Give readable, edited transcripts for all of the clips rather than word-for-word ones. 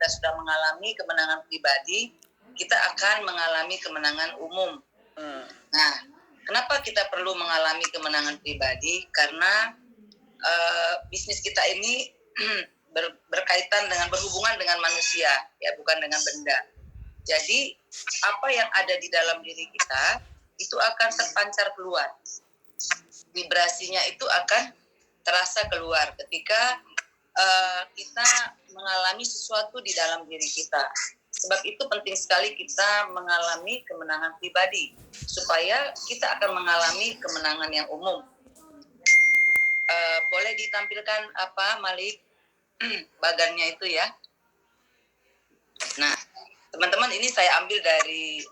kita sudah mengalami kemenangan pribadi, kita akan mengalami kemenangan umum. Nah, kenapa kita perlu mengalami kemenangan pribadi? Karena bisnis kita ini berkaitan dengan berhubungan dengan manusia, ya, bukan dengan benda. Jadi apa yang ada di dalam diri kita itu akan terpancar keluar. Vibrasinya itu akan terasa keluar ketika kita mengalami sesuatu di dalam diri kita. Sebab itu penting sekali kita mengalami kemenangan pribadi supaya kita akan mengalami kemenangan yang umum. Boleh ditampilkan apa, Malik? Bagannya itu ya. Nah, teman-teman, ini saya ambil dari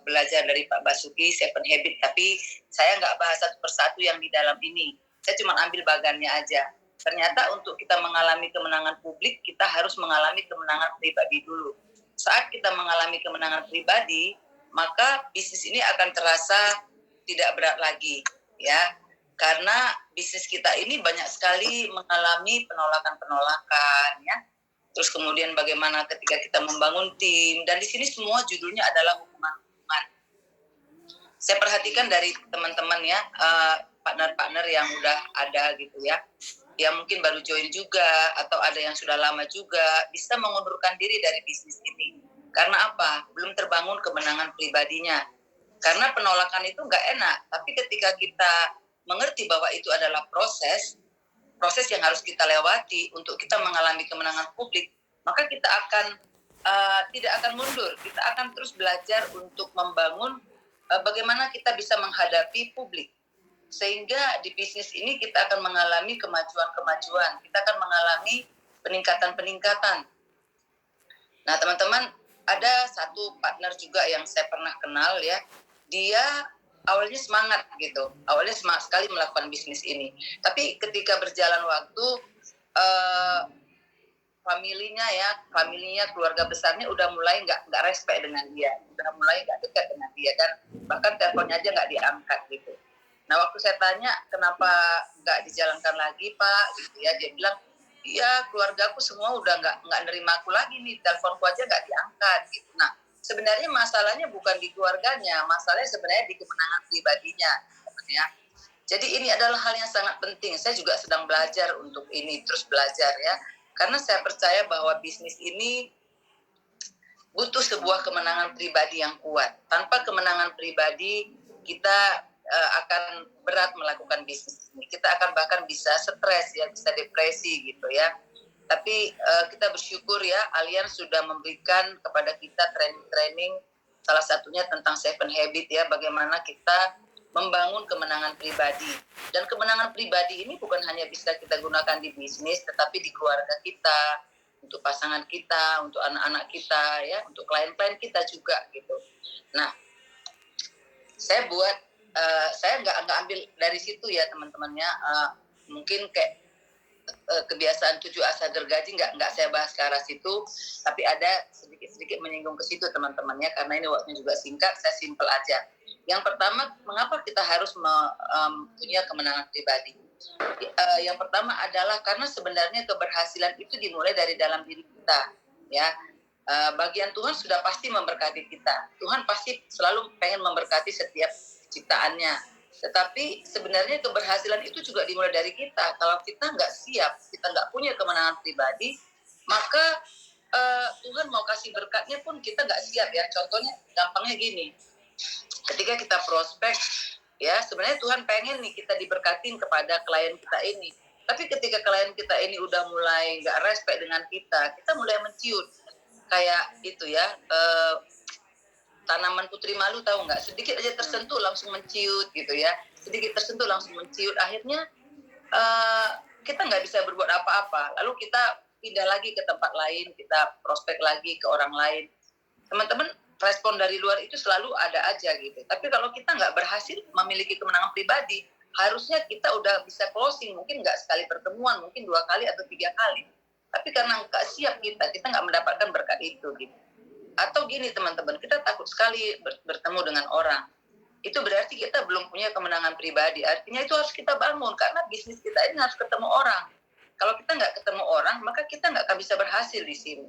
belajar dari Pak Basuki Seven Habit, tapi saya nggak bahas satu persatu yang di dalam ini. Saya cuma ambil bagannya aja. Ternyata untuk kita mengalami kemenangan publik, kita harus mengalami kemenangan pribadi dulu. Saat kita mengalami kemenangan pribadi, maka bisnis ini akan terasa tidak berat lagi, ya. Karena bisnis kita ini banyak sekali mengalami penolakan-penolakan, ya. Terus kemudian bagaimana ketika kita membangun tim, dan di sini semua judulnya adalah hubungan-hubungan. Saya perhatikan dari teman-teman ya, partner-partner yang udah ada gitu ya, yang mungkin baru join juga atau ada yang sudah lama juga, bisa mengundurkan diri dari bisnis ini. Karena apa? Belum terbangun kemenangan pribadinya. Karena penolakan itu nggak enak, tapi ketika kita mengerti bahwa itu adalah proses yang harus kita lewati untuk kita mengalami kemenangan publik, maka kita akan tidak akan mundur. Kita akan terus belajar untuk membangun bagaimana kita bisa menghadapi publik. Sehingga di bisnis ini kita akan mengalami kemajuan-kemajuan, kita akan mengalami peningkatan-peningkatan. Nah, teman-teman, ada satu partner juga yang saya pernah kenal ya, dia awalnya semangat gitu, awalnya semangat sekali melakukan bisnis ini. Tapi ketika berjalan waktu, familinya, keluarga besarnya udah mulai nggak respect dengan dia, udah mulai nggak dekat dengan dia, dan bahkan teleponnya aja nggak diangkat gitu. Nah, waktu saya tanya kenapa nggak dijalankan lagi Pak, gitu ya, dia bilang, iya keluargaku semua udah nggak nerima aku lagi nih, teleponku aja nggak diangkat gitu. Nah, sebenarnya masalahnya bukan di keluarganya, masalahnya sebenarnya di kemenangan pribadinya, ya. Jadi ini adalah hal yang sangat penting. Saya juga sedang belajar untuk ini, terus belajar ya, karena saya percaya bahwa bisnis ini butuh sebuah kemenangan pribadi yang kuat. Tanpa kemenangan pribadi, kita akan berat melakukan bisnis ini. Kita akan bahkan bisa stres ya, bisa depresi gitu ya. Tapi kita bersyukur ya, Allianz sudah memberikan kepada kita training-training, salah satunya tentang Seven Habit ya, bagaimana kita membangun kemenangan pribadi. Dan kemenangan pribadi ini bukan hanya bisa kita gunakan di bisnis, tetapi di keluarga kita, untuk pasangan kita, untuk anak-anak kita ya, untuk klien-klien kita juga gitu. Nah, saya nggak ambil dari situ ya teman-temannya, mungkin kayak kebiasaan 7 asa gergaji nggak saya bahas ke arah situ, tapi ada sedikit menyinggung ke situ teman-temannya, karena ini waktunya juga singkat, saya simpel aja. Yang pertama, mengapa kita harus punya kemenangan pribadi? Yang pertama adalah karena sebenarnya keberhasilan itu dimulai dari dalam diri kita, ya. Bagian Tuhan sudah pasti memberkati kita. Tuhan pasti selalu pengen memberkati setiap ciptaannya. Tetapi sebenarnya keberhasilan itu juga dimulai dari kita. Kalau kita nggak siap, kita nggak punya kemenangan pribadi, maka Tuhan mau kasih berkatnya pun kita nggak siap ya. Contohnya, gampangnya gini, ketika kita prospek, ya sebenarnya Tuhan pengen nih kita diberkatin kepada klien kita ini. Tapi ketika klien kita ini udah mulai nggak respect dengan kita mulai menciut. Kayak itu ya, tanaman putri malu, tahu nggak? Sedikit aja tersentuh langsung menciut gitu ya. Sedikit tersentuh langsung menciut. Akhirnya kita nggak bisa berbuat apa-apa. Lalu kita pindah lagi ke tempat lain, kita prospek lagi ke orang lain. Teman-teman, respon dari luar itu selalu ada aja gitu. Tapi kalau kita nggak berhasil memiliki kemenangan pribadi, harusnya kita udah bisa closing. Mungkin nggak sekali pertemuan, mungkin 2 kali atau 3 kali. Tapi karena nggak siap kita nggak mendapatkan berkat itu gitu. Atau gini teman-teman, kita takut sekali bertemu dengan orang. Itu berarti kita belum punya kemenangan pribadi. Artinya itu harus kita bangun, karena bisnis kita ini harus ketemu orang. Kalau kita nggak ketemu orang, maka kita nggak akan bisa berhasil di sini.